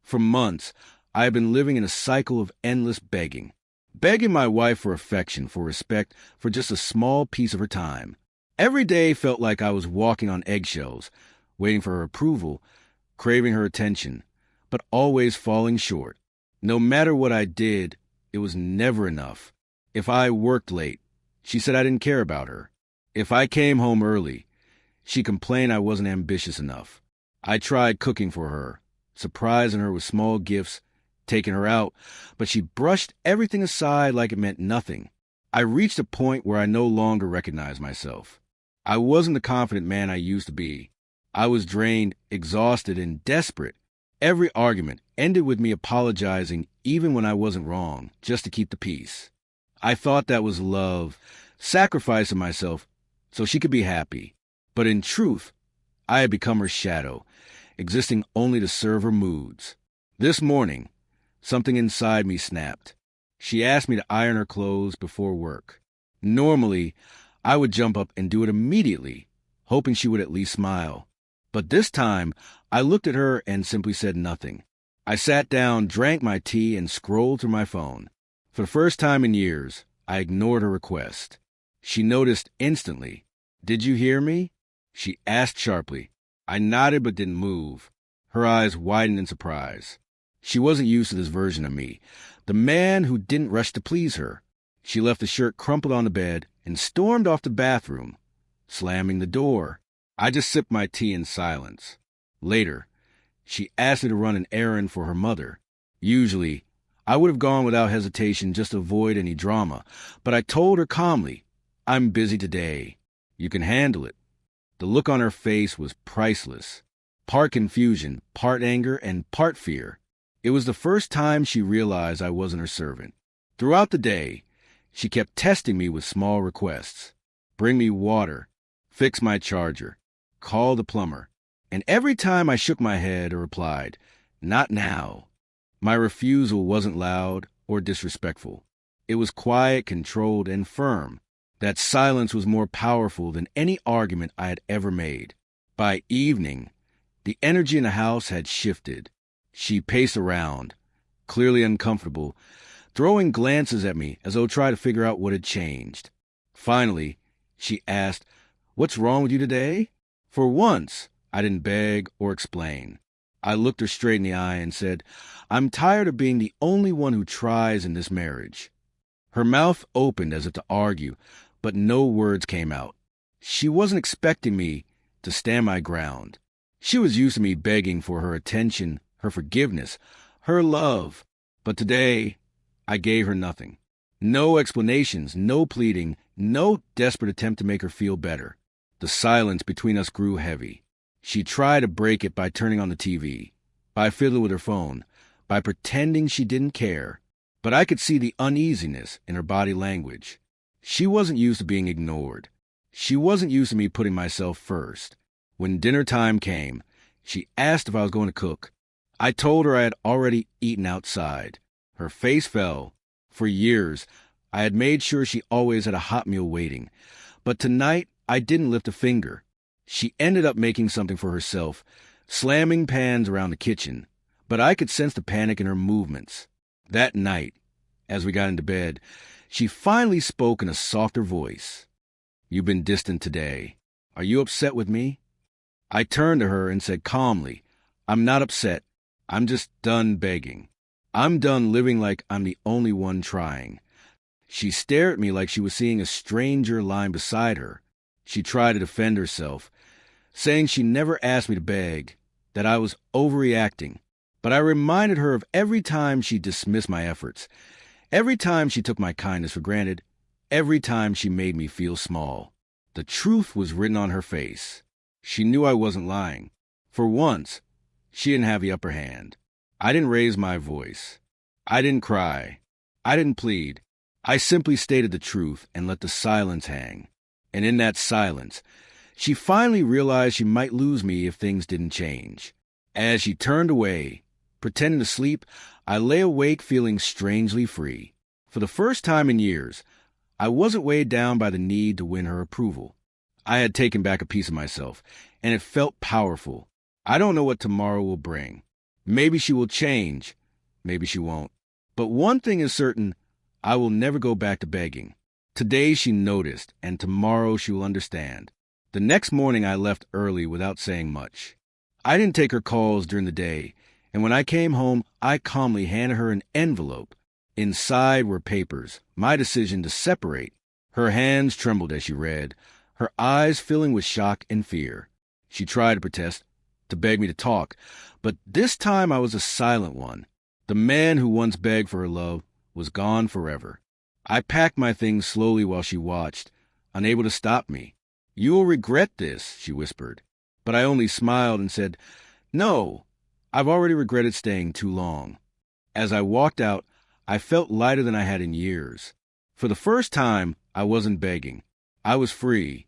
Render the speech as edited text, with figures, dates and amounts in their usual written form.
For months, I had been living in a cycle of endless begging. Begging my wife for affection, for respect, for just a small piece of her time. Every day felt like I was walking on eggshells, waiting for her approval, craving her attention, but always falling short. No matter what I did, it was never enough. If I worked late, she said I didn't care about her. If I came home early, she complained I wasn't ambitious enough. I tried cooking for her, surprising her with small gifts, taking her out, but she brushed everything aside like it meant nothing. I reached a point where I no longer recognized myself. I wasn't the confident man I used to be. I was drained, exhausted, and desperate. Every argument ended with me apologizing even when I wasn't wrong, just to keep the peace. I thought that was love, sacrificing myself so she could be happy. But in truth, I had become her shadow, existing only to serve her moods. This morning, something inside me snapped. She asked me to iron her clothes before work. Normally, I would jump up and do it immediately, hoping she would at least smile. But this time, I looked at her and simply said nothing. I sat down, drank my tea, and scrolled through my phone. For the first time in years, I ignored her request. She noticed instantly. "Did you hear me?" she asked sharply. I nodded but didn't move. Her eyes widened in surprise. She wasn't used to this version of me, the man who didn't rush to please her. She left the shirt crumpled on the bed and stormed off the bathroom, slamming the door. I just sipped my tea in silence. Later, she asked me to run an errand for her mother. Usually, I would have gone without hesitation just to avoid any drama, but I told her calmly, "I'm busy today. You can handle it." The look on her face was priceless. Part confusion, part anger, and part fear. It was the first time she realized I wasn't her servant. Throughout the day, she kept testing me with small requests. Bring me water, fix my charger, call the plumber. And every time I shook my head or replied, "Not now." My refusal wasn't loud or disrespectful. It was quiet, controlled, and firm. That silence was more powerful than any argument I had ever made. By evening, the energy in the house had shifted. She paced around, clearly uncomfortable, throwing glances at me as though trying to figure out what had changed. Finally, she asked, "What's wrong with you today?" For once, I didn't beg or explain. I looked her straight in the eye and said, "I'm tired of being the only one who tries in this marriage." Her mouth opened as if to argue, but no words came out. She wasn't expecting me to stand my ground. She was used to me begging for her attention, her forgiveness, her love. But today, I gave her nothing. No explanations, no pleading, no desperate attempt to make her feel better. The silence between us grew heavy. She tried to break it by turning on the TV, by fiddling with her phone, by pretending she didn't care. But I could see the uneasiness in her body language. She wasn't used to being ignored. She wasn't used to me putting myself first. When dinner time came, she asked if I was going to cook. I told her I had already eaten outside. Her face fell. For years, I had made sure she always had a hot meal waiting. But tonight, I didn't lift a finger. She ended up making something for herself, slamming pans around the kitchen. But I could sense the panic in her movements. That night, as we got into bed, she finally spoke in a softer voice. "You've been distant today. Are you upset with me?" I turned to her and said calmly, "I'm not upset. I'm just done begging. I'm done living like I'm the only one trying." She stared at me like she was seeing a stranger lying beside her. She tried to defend herself, saying she never asked me to beg, that I was overreacting. But I reminded her of every time she dismissed my efforts, every time she took my kindness for granted, every time she made me feel small. The truth was written on her face. She knew I wasn't lying. For once, she didn't have the upper hand. I didn't raise my voice. I didn't cry. I didn't plead. I simply stated the truth and let the silence hang. And in that silence, she finally realized she might lose me if things didn't change. As she turned away, pretending to sleep, I lay awake feeling strangely free. For the first time in years, I wasn't weighed down by the need to win her approval. I had taken back a piece of myself, and it felt powerful. I don't know what tomorrow will bring, Maybe she will change. Maybe she won't. But one thing is certain, I will never go back to begging. Today she noticed, and tomorrow she will understand. The next morning I left early without saying much. I didn't take her calls during the day, and when I came home, I calmly handed her an envelope. Inside were papers, my decision to separate. Her hands trembled as she read, her eyes filling with shock and fear. She tried to protest, to beg me to talk, but this time I was a silent one. The man who once begged for her love was gone forever. I packed my things slowly while she watched, unable to stop me. "You will regret this," she whispered. But I only smiled and said, "No, I've already regretted staying too long." As I walked out, I felt lighter than I had in years. For the first time, I wasn't begging. I was free.